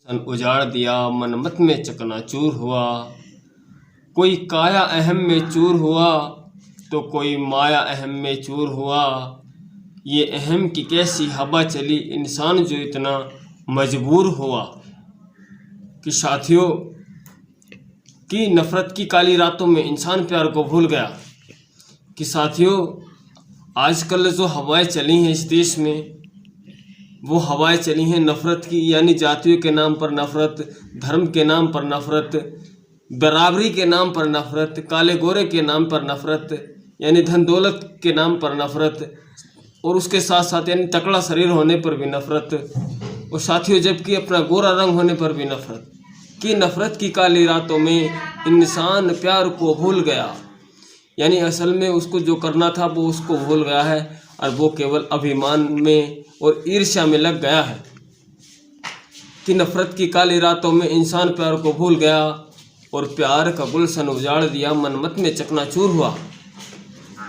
सन उजाड़ दिया, मनमत में चकनाचूर हुआ। कोई काया अहम में चूर हुआ तो कोई माया अहम में चूर हुआ। ये अहम की कैसी हवा चली, इंसान जो इतना मजबूर हुआ। कि साथियों की नफ़रत की काली रातों में इंसान प्यार को भूल गया। कि साथियों आजकल जो हवाएं चली हैं इस देश में, वो हवाएं चली हैं नफ़रत की, यानी जातियों के नाम पर नफ़रत, धर्म के नाम पर नफ़रत, बराबरी के नाम पर नफ़रत, काले गोरे के नाम पर नफ़रत, यानी धन दौलत के नाम पर नफ़रत, और उसके साथ साथ यानी तकड़ा शरीर होने पर भी नफ़रत, और साथियों जबकि अपना गोरा रंग होने पर भी नफ़रत। कि नफ़रत की काली रातों में इंसान प्यार को भूल गया, यानी असल में उसको जो करना था वो उसको भूल गया है और वो केवल अभिमान में और ईर्ष्या में लग गया है। कि नफ़रत की काली रातों में इंसान प्यार को भूल गया और प्यार का गुलशन उजाड़ दिया, मनमत में चकनाचूर हुआ।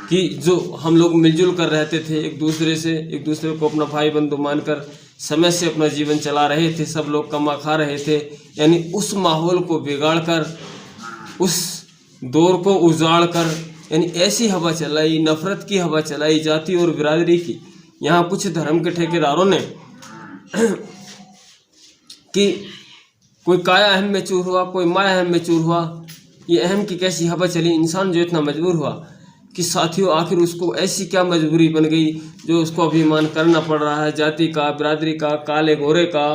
कि जो हम लोग मिलजुल कर रहते थे, एक दूसरे को अपना भाई बंधु मानकर समय से अपना जीवन चला रहे थे, सब लोग कमा खा रहे थे, यानी उस माहौल को बिगाड़ कर, उस दौर को उजाड़ कर, यानी ऐसी हवा चलाई, नफ़रत की हवा चलाई जाति और बिरादरी की। यहाँ कुछ धर्म के ठेकेदारों ने कि कोई काया अहम में चूर हुआ, कोई माया अहम में चूर हुआ। ये अहम की कैसी हवा चली, इंसान जो इतना मजबूर हुआ। कि साथियों आखिर उसको ऐसी क्या मजबूरी बन गई जो उसको अभिमान करना पड़ रहा है, जाति का, बिरादरी का, काले गोरे का,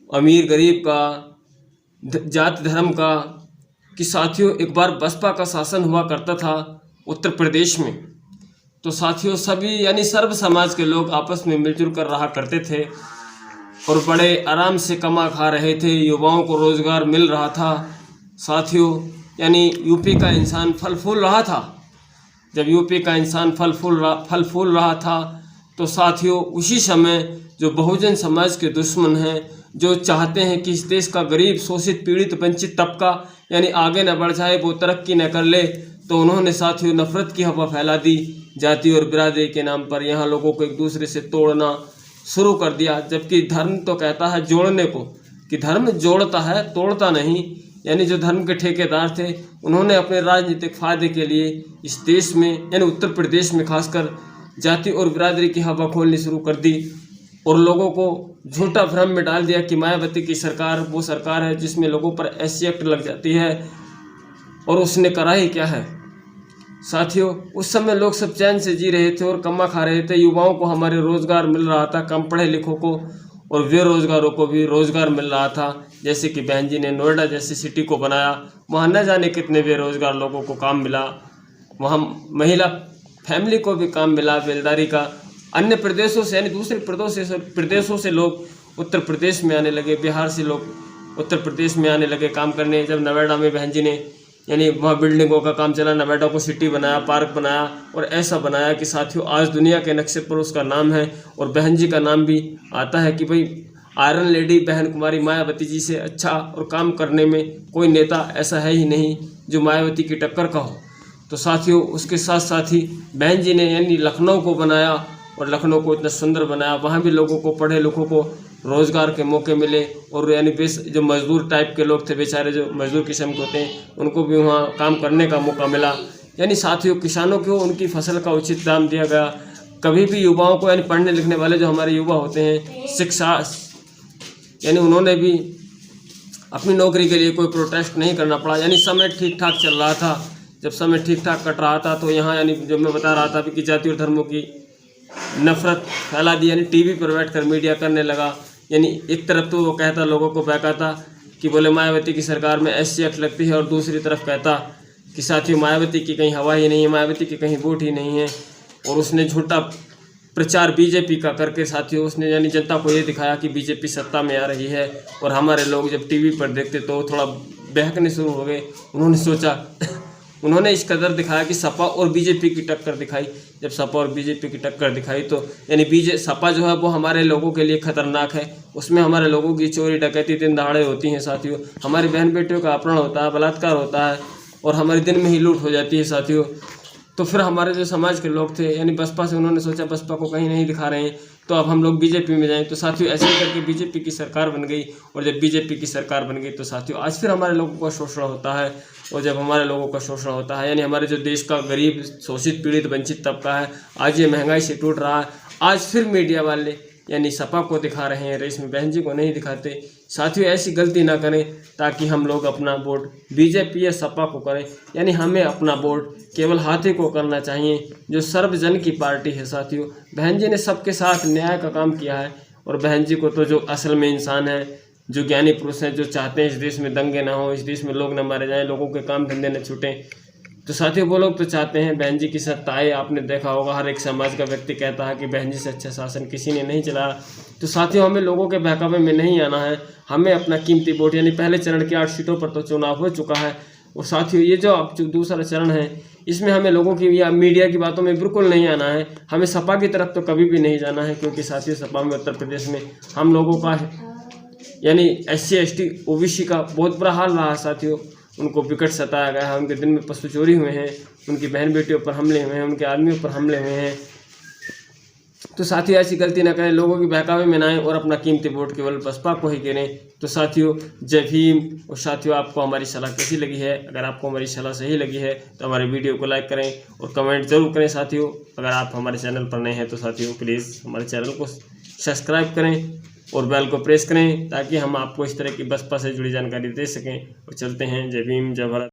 अमीर गरीब का, जाति धर्म का। कि साथियों एक बार बसपा का शासन हुआ करता था उत्तर प्रदेश में, तो साथियों सभी यानी सर्व समाज के लोग आपस में मिलजुल कर रहा करते थे और बड़े आराम से कमा खा रहे थे, युवाओं को रोज़गार मिल रहा था। साथियों यानी यूपी का इंसान फल फूल रहा था। जब यूपी का इंसान फल फूल रहा था तो साथियों उसी समय जो बहुजन समाज के दुश्मन हैं, जो चाहते हैं कि इस देश का गरीब, शोषित, पीड़ित, वंचित तबका यानी आगे न बढ़ जाए, वो तरक्की न कर ले, तो उन्होंने साथियों नफ़रत की हवा फैला दी जाति और बिरादरी के नाम पर। यहाँ लोगों को एक दूसरे से तोड़ना शुरू कर दिया, जबकि धर्म तो कहता है जोड़ने को, कि धर्म जोड़ता है तोड़ता नहीं। यानी जो धर्म के ठेकेदार थे उन्होंने अपने राजनीतिक फ़ायदे के लिए इस देश में यानी उत्तर प्रदेश में खासकर जाति और बिरादरी की हवा खोलनी शुरू कर दी और लोगों को झूठा भ्रम में डाल दिया कि मायावती की सरकार वो सरकार है जिसमें लोगों पर SC एक्ट लग जाती है। और उसने करा ही क्या है साथियों, उस समय लोग सब चैन से जी रहे थे और कमा खा रहे थे, युवाओं को हमारे रोज़गार मिल रहा था, कम पढ़े लिखों को और बेरोज़गारों को भी रोज़गार मिल रहा था। जैसे कि बहन जी ने नोएडा जैसी सिटी को बनाया, वहाँ न जाने कितने बेरोज़गार लोगों को काम मिला, वहाँ महिला फैमिली को भी काम मिला बेलदारी का। अन्य प्रदेशों से यानी दूसरे प्रदेशों से लोग उत्तर प्रदेश में आने लगे, बिहार से लोग उत्तर प्रदेश में आने लगे काम करने। जब नोएडा में बहन जी ने यानी वहाँ बिल्डिंगों का काम चला, नोएडा को सिटी बनाया, पार्क बनाया और ऐसा बनाया कि साथियों आज दुनिया के नक्शे पर उसका नाम है और बहन जी का नाम भी आता है कि भाई आयरन लेडी बहन कुमारी मायावती जी से अच्छा और काम करने में कोई नेता ऐसा है ही नहीं जो मायावती की टक्कर का हो। तो साथियों उसके साथ साथ ही बहन जी ने यानी लखनऊ को बनाया और लखनऊ को इतना सुंदर बनाया, वहाँ भी लोगों को, पढ़े लिखों को रोज़गार के मौके मिले और यानी जो मजदूर टाइप के लोग थे बेचारे, जो मजदूर किस्म के होते हैं, उनको भी वहाँ काम करने का मौका मिला। यानी साथियों किसानों को उनकी फसल का उचित दाम दिया गया। कभी भी युवाओं को यानी पढ़ने लिखने वाले जो हमारे युवा होते हैं, शिक्षा यानी उन्होंने भी अपनी नौकरी के लिए कोई प्रोटेस्ट नहीं करना पड़ा। यानी समय ठीक ठाक चल रहा था। जब समय ठीक ठाक कट रहा था तो यहाँ यानी जब मैं बता रहा था कि जाति और धर्मों की नफ़रत फैला दी, यानी टीवी पर बैठकर मीडिया करने लगा। यानी एक तरफ तो वो कहता, लोगों को बहकाता कि बोले मायावती की सरकार में SC एक्ट लगती है, और दूसरी तरफ कहता कि साथियों मायावती की कहीं हवा ही नहीं है, मायावती की कहीं वोट ही नहीं है। और उसने झूठा प्रचार बीजेपी का करके साथियों उसने यानी जनता को ये दिखाया कि बीजेपी सत्ता में आ रही है। और हमारे लोग जब टीवी पर देखते तो थोड़ा बहकने शुरू हो गए। उन्होंने सोचा उन्होंने इस कदर दिखाया कि सपा और बीजेपी की टक्कर दिखाई। जब सपा और बीजेपी की टक्कर दिखाई तो यानी सपा जो है वो हमारे लोगों के लिए खतरनाक है। उसमें हमारे लोगों की चोरी डकैती दिन दहाड़े होती हैं साथियों, हमारी बहन बेटियों का अपहरण होता है, बलात्कार होता है और हमारे दिन में ही लूट हो जाती है साथियों। तो फिर हमारे जो समाज के लोग थे यानी बसपा से, उन्होंने सोचा बसपा को कहीं नहीं दिखा रहे हैं तो अब हम लोग बीजेपी में जाएं। तो साथियों ऐसे ही करके बीजेपी की सरकार बन गई, और जब बीजेपी की सरकार बन गई तो साथियों आज फिर हमारे लोगों का शोषण होता है। और जब हमारे लोगों का शोषण होता है यानी हमारे जो देश का गरीब, शोषित, पीड़ित, वंचित तबका है, आज ये महंगाई से टूट रहा है, आज फिर मीडिया वाले यानी सपा को दिखा रहे हैं, रेशमी बहन जी को नहीं दिखाते। साथियों ऐसी गलती ना करें ताकि हम लोग अपना वोट बीजेपी या सपा को करें, यानी हमें अपना वोट केवल हाथी को करना चाहिए जो सर्वजन की पार्टी है। साथियों बहन जी ने सबके साथ न्याय का काम किया है, और बहन जी को तो जो असल में इंसान है, जो ज्ञानी पुरुष हैं, जो चाहते हैं इस देश में दंगे ना हो, इस देश में लोग न मारे जाएं, लोगों के काम धंधे न छूटें, तो साथियों वो लोग तो चाहते हैं बहन जी की सत्ता आए। आपने देखा होगा हर एक समाज का व्यक्ति कहता है कि बहन जी से अच्छा शासन किसी ने नहीं चलाया। तो साथियों हमें लोगों के बहकावे में नहीं आना है, हमें अपना कीमती वोट, यानी पहले चरण की 8 सीटों पर तो चुनाव हो चुका है, और साथियों ये जो अब जो दूसरा चरण है इसमें हमें लोगों की या मीडिया की बातों में बिल्कुल नहीं आना है, हमें सपा की तरफ तो कभी भी नहीं जाना है, क्योंकि साथियों सपा में उत्तर प्रदेश में हम लोगों का यानी SC ST OBC का बहुत बुरा हाल रहा है। साथियों उनको विकट सताया गया है, उनके दिन में पशु चोरी हुए हैं, उनकी बहन बेटियों पर हमले हुए हैं, उनके आदमियों पर हमले हुए हैं। तो साथियों ऐसी गलती ना करें, लोगों की बहकावे में ना आए और अपना कीमती वोट केवल बसपा को ही करें। तो साथियों जय भीम। और साथियों आपको हमारी सलाह कैसी लगी है? अगर आपको हमारी सलाह सही लगी है तो हमारे वीडियो को लाइक करें और कमेंट जरूर करें। साथियों अगर आप हमारे चैनल पर नए हैं तो साथियों प्लीज़ हमारे चैनल को सब्सक्राइब करें और बेल को प्रेस करें ताकि हम आपको इस तरह की बसपा से जुड़ी जानकारी दे सकें। और चलते हैं, जय भीम, जय भारत।